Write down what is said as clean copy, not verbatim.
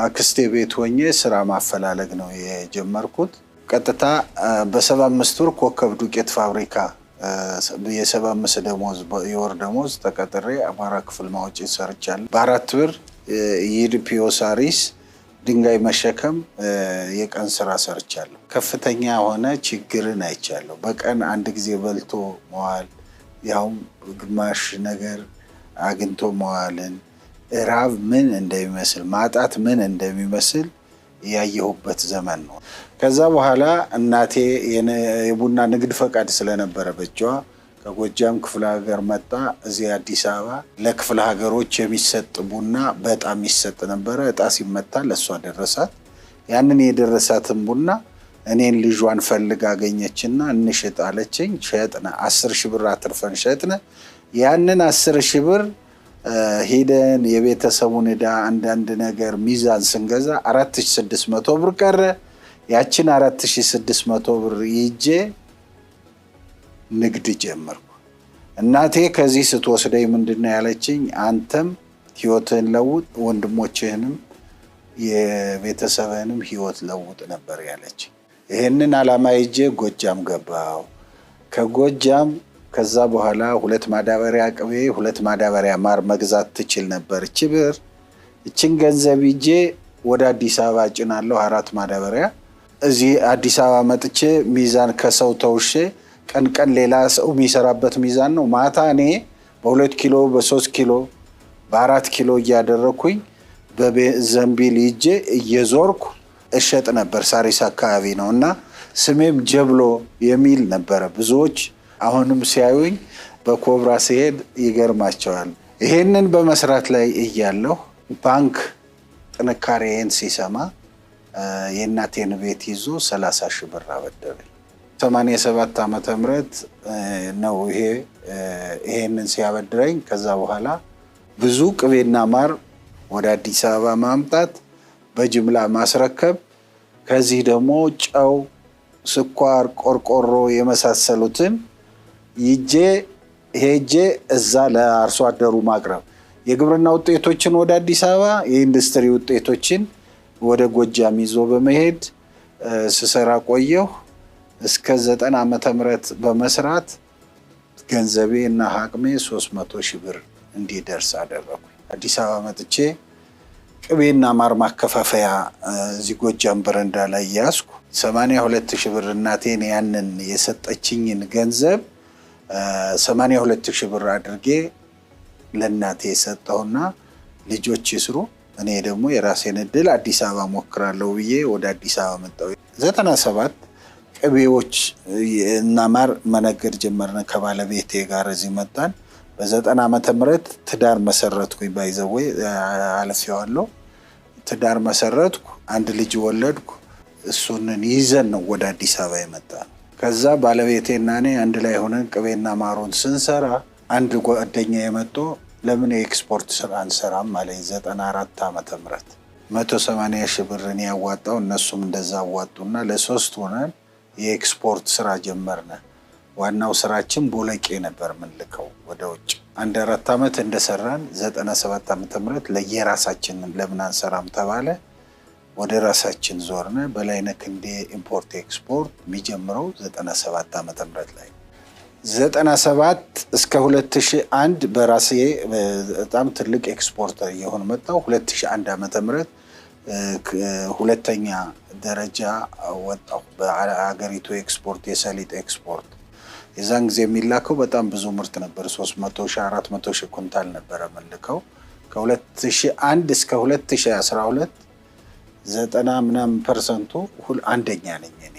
አክስቴ ቤት ሆኜ ስራ ማፈላለግ ነው የጀመርኩት። ቀጥታ በ75 ብር ኮከብ ዱቄት ፋብሪካ የ75 ደሞዝ የወር ደሞዝ ተቀጥሬ አማራ ክፍል ማውጪ ሰርቻለሁ። በ4 ብር የኢዲፒዮ ሳሪስ ድንጋይ መሸከም የቀን ስራ ሰርቻለሁ። ከፍተኛ ሆነ ችግርን አይቻለሁ። በቀን አንድ ጊዜ በልቶ መዋል ያው ግማሽ ነገር አግንቶ መዋልን ራብ ምን እንደሚመስል ማጣት ምን እንደሚመስል ያየሁበት ዘመን ነው። ከዛ በኋላ እናቴ የቡና ንግድ ፈቃድ ስለነበረ በእጇ ከጎጃም ክፍለ ሀገር መጣ። እዚህ አዲስ አበባ ለክፍለ ሀገሮች የሚሰጥ ቡና በጣም ይሰጥ ነበር። እጣ ሲመታ ለሷ ደረሳት። ያንን የደረሳትን ቡና እኔን ልጇን ፈልጋ አገኘችና እንሽጥ አለችኝ። ሸጥነ 10 ሺህ ብር አትርፈን ሸጥነ። ያንን 10 ሺህ ብር ሄደን የቤተሰቡን ዕዳ አንዳንድ ነገር ሚዛን ስንገዛ 4600 ብር ቀረ። ያችን 4600 ብር ይዤ ንግድ ጀመርኩ። እናቴ ከዚህ ስትወስደኝ ምንድነው ያለችኝ? አንተም ህይወትህን ለውጥ ወንድሞችህንም የቤተሰብህንም ህይወት ለውጥ ነበር ያለችኝ። ይሄንን አላማ ይዤ ጎጃም ገባው። ከጎጃም ከዛ በኋላ 2 ማዳበሪያ ቅቤ 2 ማዳበሪያ ማር መግዛት ትችል ነበር። እቺ ብር እቺን ገንዘብ ይዤ ወደ አዲስ አበባ ጭናለሁ። 4 ማዳበሪያ እዚህ አዲስ አበባ መጥቼ ሚዛን ከሰው ተውሼ ቀን ሌላ ሰው የሚሰራበት ሚዛን ነው። ማታ እኔ በ2 ኪሎ በ3 ኪሎ በ4 ኪሎ እያደረኩኝ በዘንቢል ይዤ እየዞርኩ እሸጥ ነበር። ሳሪስ አካባቢ ነውና ስሜም ጀብሎ የሚል ነበር። ብዙዎች አሁንም ሲያዩኝ በኮብራ ሲሄድ ይገርማቸዋል። ይሄንን በመስራት ላይ እያለሁ ባንክ ጥንካሬን ሲሰማ የእናቴን ቤት ይዞ 30 ሺህ ብር አበደረኝ። 87 ዓመተ ምህረት ነው ይሄንን ሲያበድረኝ። ከዛ በኋላ ብዙ ቅቤና ማር ወደ አዲስ አበባ ማምጣት፣ በጅምላ ማስረከብ፣ ከዚህ ደግሞ ጨው፣ ስኳር፣ ቆርቆሮ የመሳሰሉትን ይዤ ሄጄ እዛ ለአርሶ አደሩ ማቅረብ፣ የግብርና ውጤቶችን ወደ አዲስ አበባ፣ የኢንዱስትሪ ውጤቶችን ወደ ጎጃም ይዞ በመሄድ ስሰራ ቆየሁ። እስከ 90 ዓመተ ምህረት በመስራት ገንዘቤ እና አቅሜ 300 ሺህ ብር እንዲደርስ አደረኩ። አዲስ አበባ መጥቼ ቅቤና ማር ማከፋፈያ እዚህ ጎጃም በረንዳ ላይ ያዝኩ። 82 ሺህ ብር እናቴን ያንን የሰጠችኝን ገንዘብ 82 ሺህ ብር አድርጌ ለእናቴ ሰጠሁና ልጆች ይስሩ፣ እኔ ደግሞ የራሴን እድል አዲስ አበባ ሞክራለሁ ብዬ ወደ አዲስ አበባ መጣሁ። 97 ቅቤዎች እና ማር መነገድ ጀመርን ከባለቤቴ ጋር እዚህ መጣን። በ90 ዓመተ ምህረት ትዳር መሰረትኩኝ። ባይዘው አለፈዋለሁ። ትዳር መሰረትኩ፣ አንድ ልጅ ወለድኩ። እሱንን ይዘን ነው ወደ አዲስ አበባ የመጣን። ከዛ ባለቤቴና እኔ አንድ ላይ ሆነን ቅቤና ማሩን ስንሰራ አንድ ጓደኛ የመጣ ለምን የኤክስፖርት ስራ አንሰራም አለኝ። 94 ዓመተ ምህረት 180 ሺህ ብር እኔ ያዋጣው እነሱም እንደዛ አዋጡና ለሶስት ሆነን የኤክስፖርት ስራ ጀመርነ። ዋናው ስራችን ቦለቄ ነበር ምንልከው ወደ ውጭ። 4 ዓመት እንደሰራን 97 ዓመተ ምህረት ለየራሳችን ለምን አንሰራም ተባለ። ወደ ራሳችን ዞርነ። በላይነህ ክንዴ ኢምፖርት ኤክስፖርት የሚጀምረው 97 ዓመተ ምህረት ላይ 97 እስከ 2001 በራሴ በጣም ትልቅ ኤክስፖርተር እየሆነ መጣው። 2001 ዓመተ ምህረት ሁለተኛ ደረጃ ወጣው በአገሪቱ ኤክስፖርት የሰሊጥ ኤክስፖርት። የዛን ጊዜ የሚላከው በጣም ብዙ ምርት ነበር። 300 ሺህ 400 ሺህ ኩንታል ነበር መልከው። ከ2001 እስከ 2012 90 ምናምን% አንደኛ ነኝ እኔ።